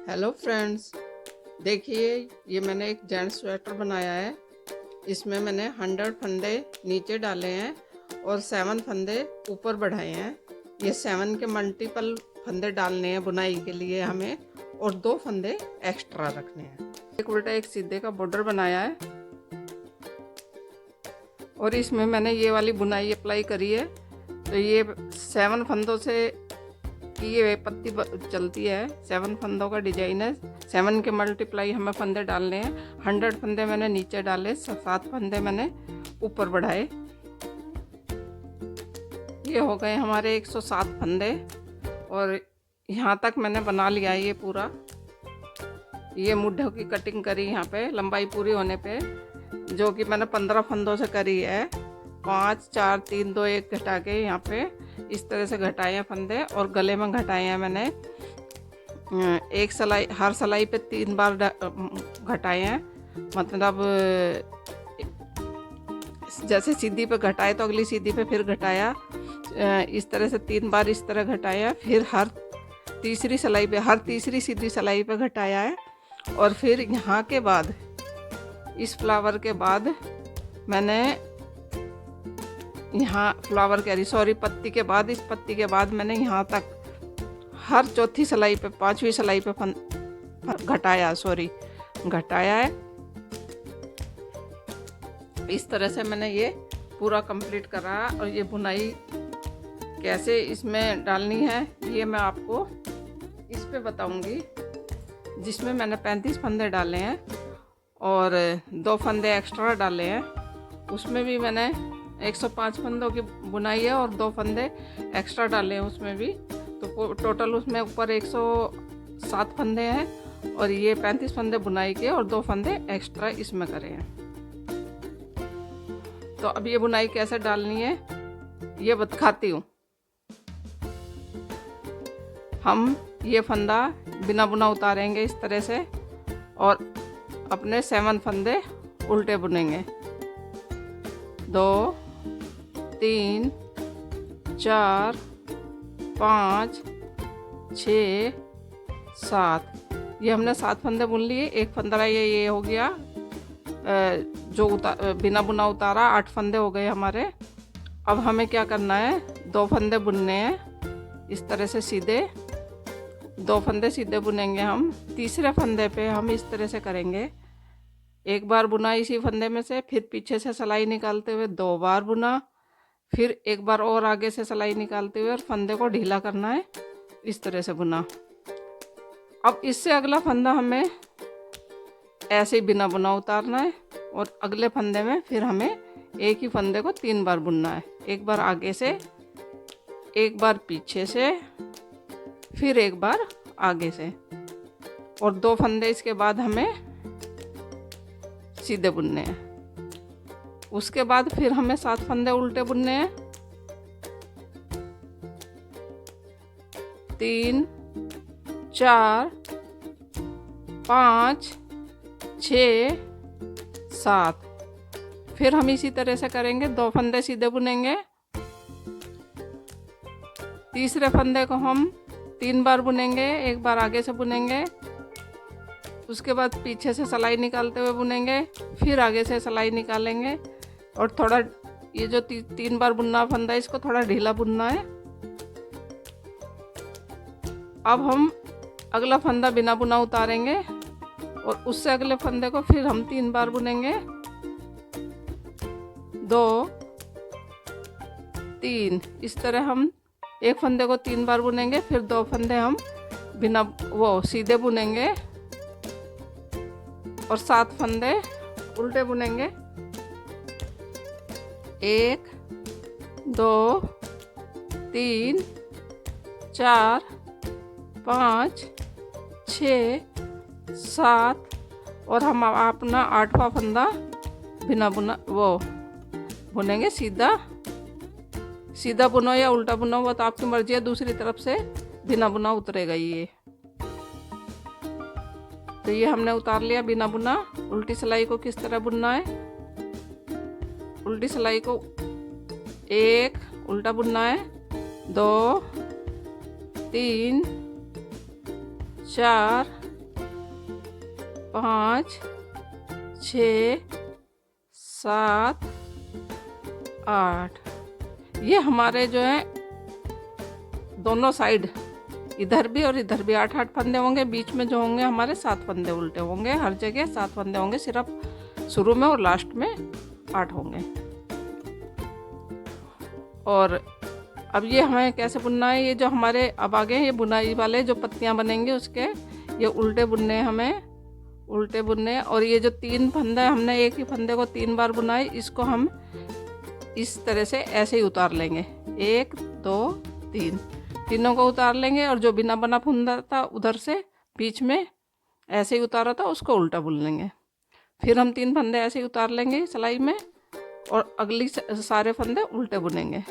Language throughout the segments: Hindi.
हेलो फ्रेंड्स, देखिए ये मैंने एक जेंट्स स्वेटर बनाया है। इसमें मैंने 100 फंदे नीचे डाले हैं और 7 फंदे ऊपर बढ़ाए हैं। ये 7 के मल्टीपल फंदे डालने हैं बुनाई के लिए हमें, और 2 फंदे एक्स्ट्रा रखने हैं। एक उल्टा एक सीधे का बॉर्डर बनाया है और इसमें मैंने ये वाली बुनाई अप्लाई करी है। तो ये 7 फंदों से कि ये पत्ती चलती है। 7 फंदों का डिजाइन है। 7 के मल्टीप्लाई हमें फंदे डालने हैं। 100 फंदे मैंने नीचे डाले, 7 फंदे मैंने ऊपर बढ़ाए। ये हो गए हमारे 107 फंदे और यहाँ तक मैंने बना लिया है ये पूरा। ये मुड्ढों की कटिंग करी यहाँ पे लंबाई पूरी होने पे, जो कि मैंने 15 फंदों से करी है। 5 4 3 2 1 घटा के यहाँ पे इस तरह से घटाए हैं फंदे, और गले में घटाए हैं मैंने एक सिलाई, हर सिलाई पे 3 बार घटाए हैं। मतलब जैसे सीधी पे घटाए तो अगली सीधी पे फिर घटाया, इस तरह से 3 बार इस तरह घटाया। फिर हर तीसरी सिलाई पे, हर तीसरी सीधी सिलाई पे घटाया है। और फिर यहाँ के बाद, इस फ्लावर के बाद मैंने यहाँ फ्लावर कह रही सॉरी पत्ती के बाद, इस पत्ती के बाद मैंने यहाँ तक हर चौथी सिलाई पे, 5वीं सिलाई पे घटाया है। इस तरह से मैंने ये पूरा कंप्लीट करा। और ये बुनाई कैसे इसमें डालनी है ये मैं आपको इस पे बताऊंगी, जिसमें मैंने 35 फंदे डाले हैं और 2 फंदे एक्स्ट्रा डाले हैं। उसमें भी मैंने 105 फंदों की बुनाई है और 2 फंदे एक्स्ट्रा डाले हैं उसमें भी। तो टोटल उसमें ऊपर 107 फंदे हैं और ये 35 फंदे बुनाई के और 2 फंदे एक्स्ट्रा इसमें करे हैं। तो अब ये बुनाई कैसे डालनी है ये दिखाती हूँ। हम ये फंदा बिना बुना उतारेंगे इस तरह से और अपने 7 फंदे उल्टे बुनेंगे। 2 3 4 5 6 7, ये हमने 7 फंदे बुन लिए। एक फंदा ये हो गया जो बिना बुना उतारा। 8 फंदे हो गए हमारे। अब हमें क्या करना है, 2 फंदे बुनने हैं इस तरह से सीधे। 2 फंदे सीधे बुनेंगे हम। तीसरे फंदे पे हम इस तरह से करेंगे, एक बार बुना इसी फंदे में से, फिर पीछे से सिलाई निकालते हुए 2 बार बुना, फिर एक बार और आगे से सिलाई निकालते हुए और फंदे को ढीला करना है, इस तरह से बुना। अब इससे अगला फंदा हमें ऐसे ही बिना बुना उतारना है और अगले फंदे में फिर हमें एक ही फंदे को 3 बार बुनना है। एक बार आगे से, एक बार पीछे से, फिर एक बार आगे से, और 2 फंदे इसके बाद हमें सीधे बुनने हैं। उसके बाद फिर हमें 7 फंदे उल्टे बुनने हैं। 3 4 5 6 7, फिर हम इसी तरह से करेंगे। 2 फंदे सीधे बुनेंगे। तीसरे फंदे को हम 3 बार बुनेंगे, एक बार आगे से बुनेंगे, उसके बाद पीछे से सिलाई निकालते हुए बुनेंगे, फिर आगे से सिलाई निकालेंगे। और थोड़ा ये जो 3 बार बुनना फंदा, इसको थोड़ा ढीला बुनना है। अब हम अगला फंदा बिना बुना उतारेंगे और उससे अगले फंदे को फिर हम 3 बार बुनेंगे। 2 3, इस तरह हम एक फंदे को 3 बार बुनेंगे, फिर 2 फंदे हम बिना सीधे बुनेंगे और 7 फंदे उल्टे बुनेंगे। 1 2 3 4 5 6 7, और हम अपना 8वां फंदा बिना बुना बुनेंगे। सीधा बुनो या उल्टा बुनो, वो तो आपकी मर्जी है। दूसरी तरफ से बिना बुना उतरेगा ये। तो ये हमने उतार लिया बिना बुना। उल्टी सिलाई को किस तरह बुनना है, उल्टी सिलाई को 1 उल्टा बुनना है, 2 3 4 5 6 7 8। ये हमारे जो है दोनों साइड, इधर भी और इधर भी 8-8 फंदे होंगे। बीच में जो होंगे हमारे 7 फंदे उल्टे होंगे। हर जगह 7 फंदे होंगे, सिर्फ शुरू में और लास्ट में 8 होंगे। और अब ये हमें कैसे बुनना है, ये जो हमारे अब आगे ये बुनाई वाले जो पत्तियां बनेंगे उसके ये उल्टे बुनने, हमें उल्टे बुनने। और ये जो 3 फंदे हमने एक ही फंदे को 3 बार बुनाई, इसको हम इस तरह से ऐसे ही उतार लेंगे। 1 2 3 तीनों को उतार लेंगे। और जो बिना बना फंदा था उधर से बीच में ऐसे ही उतारा था, उसको उल्टा बुन लेंगे। फिर हम 3 फंदे ऐसे ही उतार लेंगे सिलाई में और अगली सारे फंदे उल्टे बुनेंगे।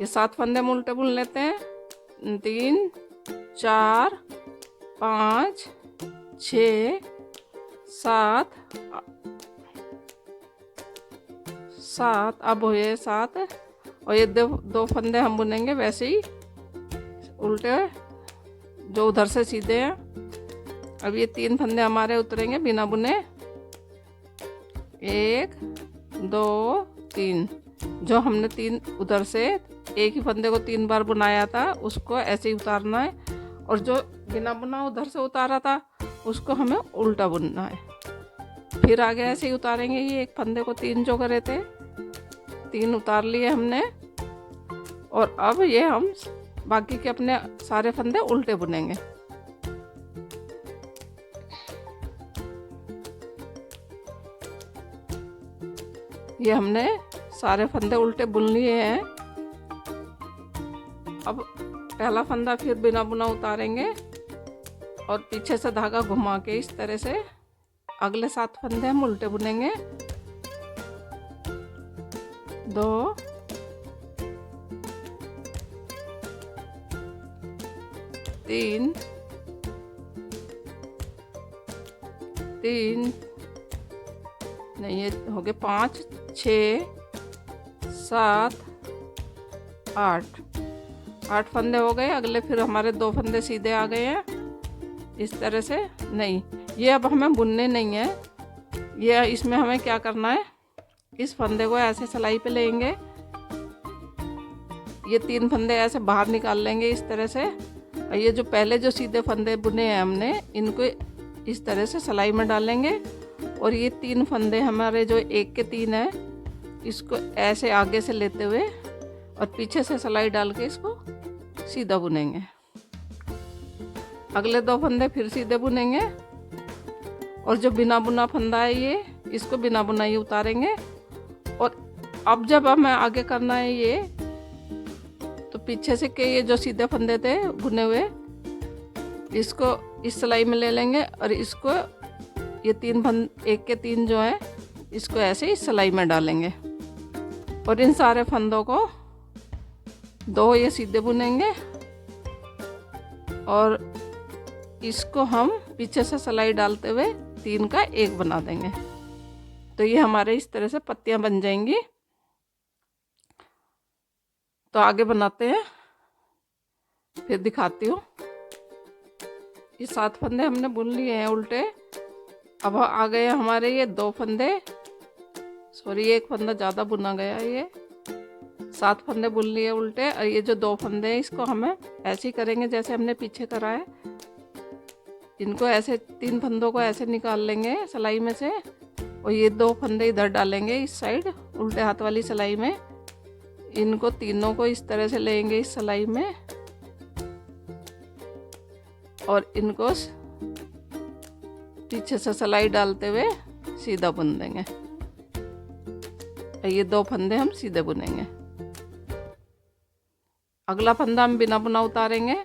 ये 7 फंदे हम उल्टे बुन लेते हैं। 3 4 5 6 7 7। अब हुए 7। और ये दो फंदे हम बुनेंगे वैसे ही उल्टे, जो उधर से सीधे हैं। अब ये 3 फंदे हमारे उतरेंगे बिना बुने। 1 2 3। जो हमने 3 उधर से एक ही फंदे को 3 बार बुनाया था उसको ऐसे ही उतारना है। और जो बिना बुना उधर से उतारा था उसको हमें उल्टा बुनना है। फिर आगे ऐसे ही उतारेंगे। ये एक फंदे को 3 जो करे थे, 3 उतार लिए हमने। और अब ये हम बाकी के अपने सारे फंदे उल्टे बुनेंगे। ये हमने सारे फंदे उल्टे बुन लिए हैं। अब पहला फंदा फिर बिना बुना उतारेंगे और पीछे से धागा घुमा के इस तरह से अगले 7 फंदे हम उल्टे बुनेंगे। 2 3 3 नहीं, ये हो गए 5 6 7 8 फंदे हो गए। अगले फिर हमारे 2 फंदे सीधे आ गए हैं इस तरह से। नहीं, ये अब हमें बुनने नहीं है। ये इसमें हमें क्या करना है, इस फंदे को ऐसे सिलाई पे लेंगे। ये 3 फंदे ऐसे बाहर निकाल लेंगे इस तरह से। और ये जो पहले जो सीधे फंदे बुने हैं हमने, इनको इस तरह से सिलाई में डालेंगे। और ये 3 फंदे हमारे जो 1 के 3 है, इसको ऐसे आगे से लेते हुए और पीछे से सिलाई डाल के इसको सीधा बुनेंगे। अगले 2 फंदे फिर सीधे बुनेंगे। और जो बिना बुना फंदा है ये, इसको बिना बुनाई उतारेंगे। और अब जब हमें आगे करना है ये, तो पीछे से के ये जो सीधे फंदे थे बुने हुए, इसको इस सिलाई में ले लेंगे। और इसको ये 3 फंदे 1 के 3 जो है, इसको ऐसे इस सिलाई में डालेंगे। और इन सारे फंदों को 2 ये सीधे बुनेंगे। और इसको हम पीछे से सिलाई डालते हुए 3 का 1 बना देंगे। तो ये हमारे इस तरह से पत्तियां बन जाएंगी। तो आगे बनाते हैं, फिर दिखाती हूँ। ये 7 फंदे हमने बुन लिए हैं उल्टे। अब आ गए हमारे ये 2 फंदे, सॉरी 1 फंदा ज़्यादा बुना गया। ये 7 फंदे बुन लिए उल्टे। और ये जो 2 फंदे हैं, इसको हमें ऐसे ही करेंगे जैसे हमने पीछे करा है। इनको ऐसे 3 फंदों को ऐसे निकाल लेंगे सिलाई में से। और ये 2 फंदे इधर डालेंगे इस साइड उल्टे हाथ वाली सिलाई में। इनको तीनों को इस तरह से लेंगे इस सिलाई में और इनको पीछे से सिलाई डालते हुए सीधा बुन देंगे। ये 2 फंदे हम सीधे बुनेंगे। अगला फंदा हम बिना बुना उतारेंगे।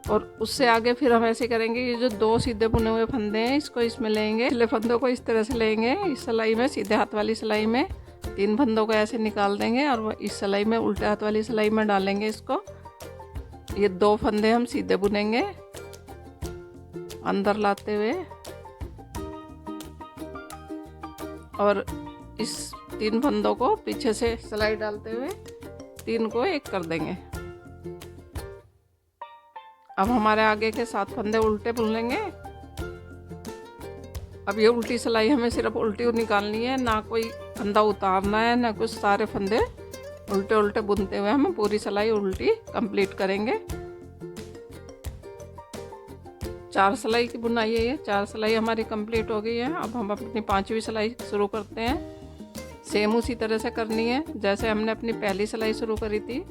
और उससे आगे फिर हम ऐसे करेंगे। ये जो 2 सीधे बुने हुए फंदे हैं, इसको इसमें लेंगे। पिछले फंदों को इस तरह से लेंगे इस सिलाई में, सीधे हाथ वाली सिलाई में। 3 फंदों को ऐसे निकाल देंगे और इस सिलाई में उल्टे हाथ वाली सिलाई में डालेंगे इसको। ये 2 फंदे हम सीधे बुनेंगे अंदर लाते हुए। और इस 3 फंदों को पीछे से सिलाई डालते हुए 3 को 1 कर देंगे। अब हमारे आगे के 7 फंदे उल्टे बुन लेंगे। अब ये उल्टी सिलाई हमें सिर्फ उल्टी निकालनी है, ना कोई फंदा उतारना है ना कुछ। सारे फंदे उल्टे उल्टे बुनते हुए हम पूरी सिलाई उल्टी कंप्लीट करेंगे। 4 सिलाई की बुनाई है ये। 4 सिलाई हमारी कंप्लीट हो गई है। अब हम अपनी 5वीं सिलाई शुरू करते हैं। सेम उसी तरह से करनी है जैसे हमने अपनी पहली सिलाई शुरू करी थी।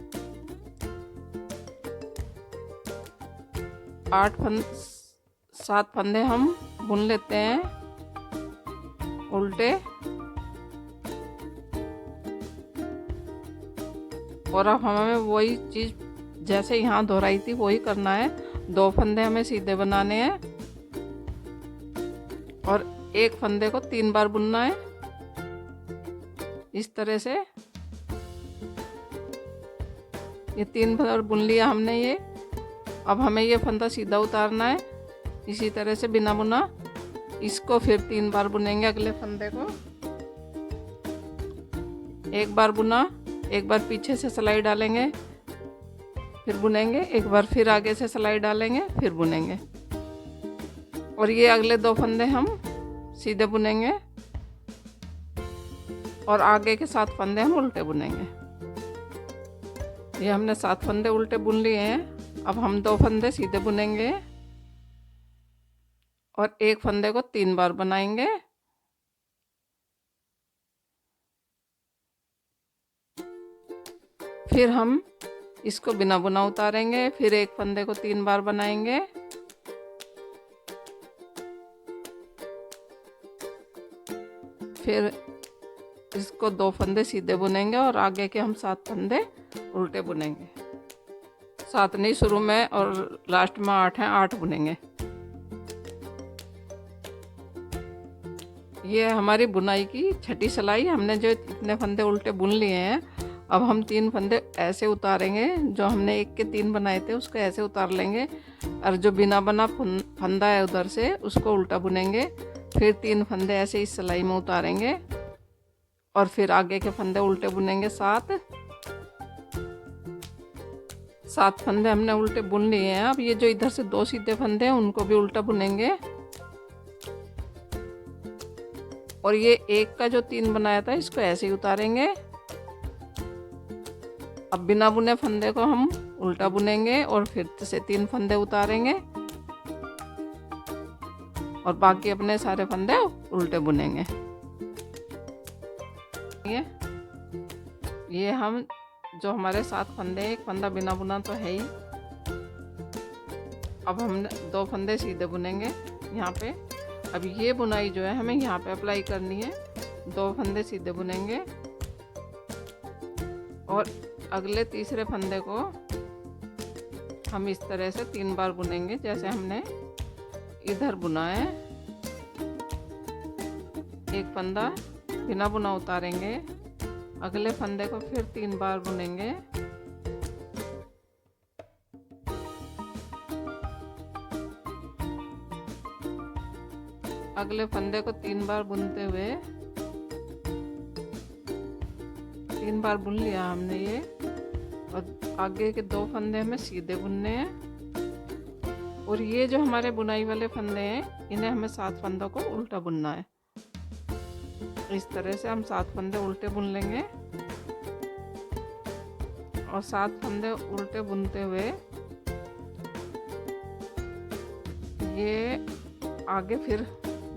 7 फंदे हम बुन लेते हैं उल्टे, और अब हमें वही चीज़ जैसे यहाँ दोहराई थी वही करना है। 2 फंदे हमें सीधे बनाने हैं और एक फंदे को 3 बार बुनना है इस तरह से। ये 3 बार बुन लिया हमने ये। अब हमें ये फंदा सीधा उतारना है इसी तरह से बिना बुना। इसको फिर 3 बार बुनेंगे अगले फंदे को। एक बार बुना, एक बार पीछे से सिलाई डालेंगे, फिर बुनेंगे, एक बार फिर आगे से सिलाई डालेंगे, फिर बुनेंगे। और ये अगले 2 फंदे हम सीधे बुनेंगे और आगे के 7 फंदे हम उल्टे बुनेंगे। ये हमने 7 फंदे उल्टे बुन लिए हैं। अब हम 2 फंदे सीधे बुनेंगे और एक फंदे को 3 बार बनाएंगे। फिर हम इसको बिना बुना उतारेंगे, फिर एक फंदे को 3 बार बनाएंगे, फिर इसको 2 फंदे सीधे बुनेंगे और आगे के हम 7 फंदे उल्टे बुनेंगे। 7 नहीं, शुरू में और लास्ट में 8 हैं, 8 बुनेंगे। ये हमारी बुनाई की 6ठी सिलाई। हमने जो इतने फंदे उल्टे बुन लिए हैं, अब हम 3 फंदे ऐसे उतारेंगे। जो हमने 1 के 3 बनाए थे उसको ऐसे उतार लेंगे और जो बिना बना फंदा है उधर से उसको उल्टा बुनेंगे। फिर 3 फंदे ऐसे इस सिलाई में उतारेंगे और फिर आगे के फंदे उल्टे बुनेंगे। 7 फंदे हमने उल्टे बुन लिए हैं। अब ये जो इधर से 2 सीधे फंदे हैं उनको भी उल्टा बुनेंगे और ये 1 का जो 3 बनाया था इसको ऐसे ही उतारेंगे। अब बिना बुने फंदे को हम उल्टा बुनेंगे और फिर से 3 फंदे उतारेंगे और बाकी अपने सारे फंदे उल्टे बुनेंगे। ये हम जो हमारे 7 फंदे, एक फंदा बिना बुना तो है ही। अब हम 2 फंदे सीधे बुनेंगे यहाँ पे। अब ये बुनाई जो है हमें यहाँ पे अप्लाई करनी है। 2 फंदे सीधे बुनेंगे और अगले तीसरे फंदे को हम इस तरह से 3 बार बुनेंगे जैसे हमने इधर बुना है। एक फंदा बिना बुना उतारेंगे, अगले फंदे को फिर 3 बार बुनेंगे, अगले फंदे को 3 बार बुनते हुए 3 बार बुन लिया हमने ये। और आगे के 2 फंदे हमें सीधे बुनने हैं और ये जो हमारे बुनाई वाले फंदे हैं इन्हें हमें 7 फंदों को उल्टा बुनना है। इस तरह से हम 7 फंदे उल्टे बुन लेंगे और 7 फंदे उल्टे बुनते हुए ये आगे फिर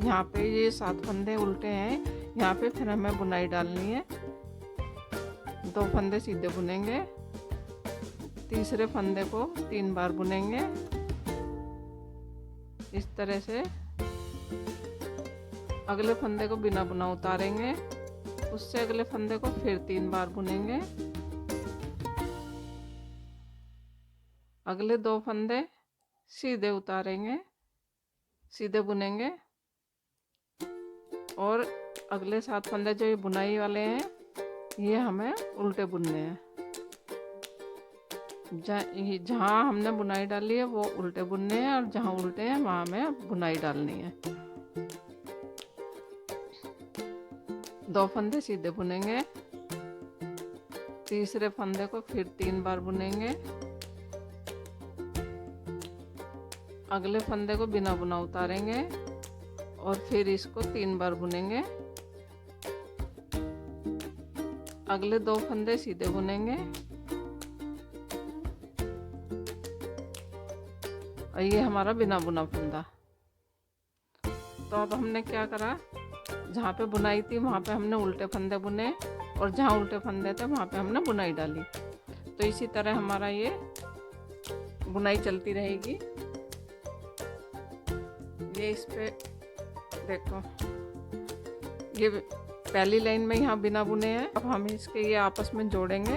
यहाँ पे ये 7 फंदे उल्टे हैं, यहाँ पे फिर हमें बुनाई डालनी है। 2 फंदे सीधे बुनेंगे, तीसरे फंदे को 3 बार बुनेंगे इस तरह से। अगले फंदे को बिना बुना उतारेंगे, उससे अगले फंदे को फिर 3 बार बुनेंगे। अगले 2 फंदे सीधे उतारेंगे, सीधे बुनेंगे और अगले 7 फंदे जो ये बुनाई वाले हैं ये हमें उल्टे बुनने हैं। जहाँ हमने बुनाई डाली है वो उल्टे बुनने हैं और जहाँ उल्टे हैं वहाँ हमें बुनाई डालनी है। 2 फंदे सीधे बुनेंगे, तीसरे फंदे को फिर 3 बार बुनेंगे, अगले फंदे को बिना बुना उतारेंगे और फिर इसको 3 बार बुनेंगे। अगले 2 फंदे सीधे बुनेंगे और ये हमारा बिना बुना फंदा। तो अब हमने क्या करा, जहाँ पे बुनाई थी वहाँ पे हमने उल्टे फंदे बुने और जहाँ उल्टे फंदे थे वहाँ पे हमने बुनाई डाली। तो इसी तरह हमारा ये बुनाई चलती रहेगी। ये इस पे देखो, ये पहली लाइन में यहाँ बिना बुने हैं। अब हम इसके ये आपस में जोड़ेंगे।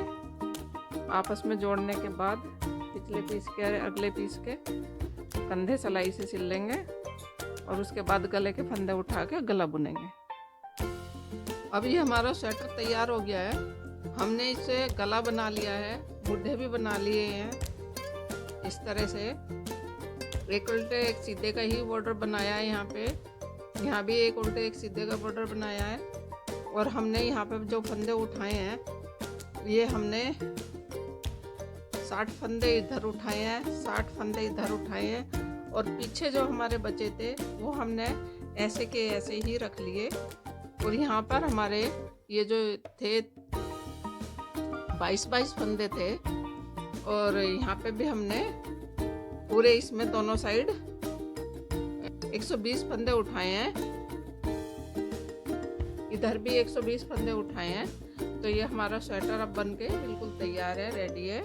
आपस में जोड़ने के बाद पिछले पीस के अगले पीस के कंधे सिलाई से सिल लेंगे और उसके बाद गले के फंदे उठा के गला बुनेंगे। अब ये हमारा स्वेटर तैयार हो गया है। हमने इसे गला बना लिया है, मुड्ढे भी बना लिए हैं इस तरह से। एक उल्टे एक सीधे का ही बॉर्डर बनाया है यहाँ पे, यहाँ भी एक उल्टे एक सीधे का बॉर्डर बनाया है। और हमने यहाँ पे जो फंदे उठाए हैं, ये हमने 60 फंदे इधर उठाए हैं, 60 फंदे इधर उठाए हैं और पीछे जो हमारे बचे थे वो हमने ऐसे के ऐसे ही रख लिए। और यहाँ पर हमारे ये जो थे 22 फंदे थे और यहाँ पे भी हमने पूरे इसमें दोनों साइड 120 फंदे उठाए हैं, इधर भी 120 फंदे उठाए हैं। तो ये हमारा स्वेटर अब बन के बिल्कुल तैयार है, रेडी है।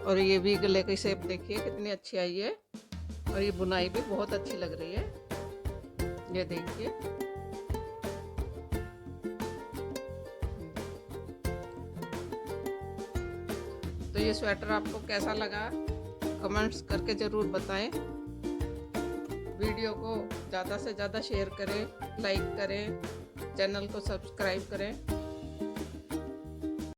और ये भी गले की शेप देखिए कितनी अच्छी आई है और ये बुनाई भी बहुत अच्छी लग रही है, ये देखिए। तो ये स्वेटर आपको कैसा लगा कमेंट्स करके ज़रूर बताएं। वीडियो को ज़्यादा से ज़्यादा शेयर करें, लाइक करें, चैनल को सब्सक्राइब करें।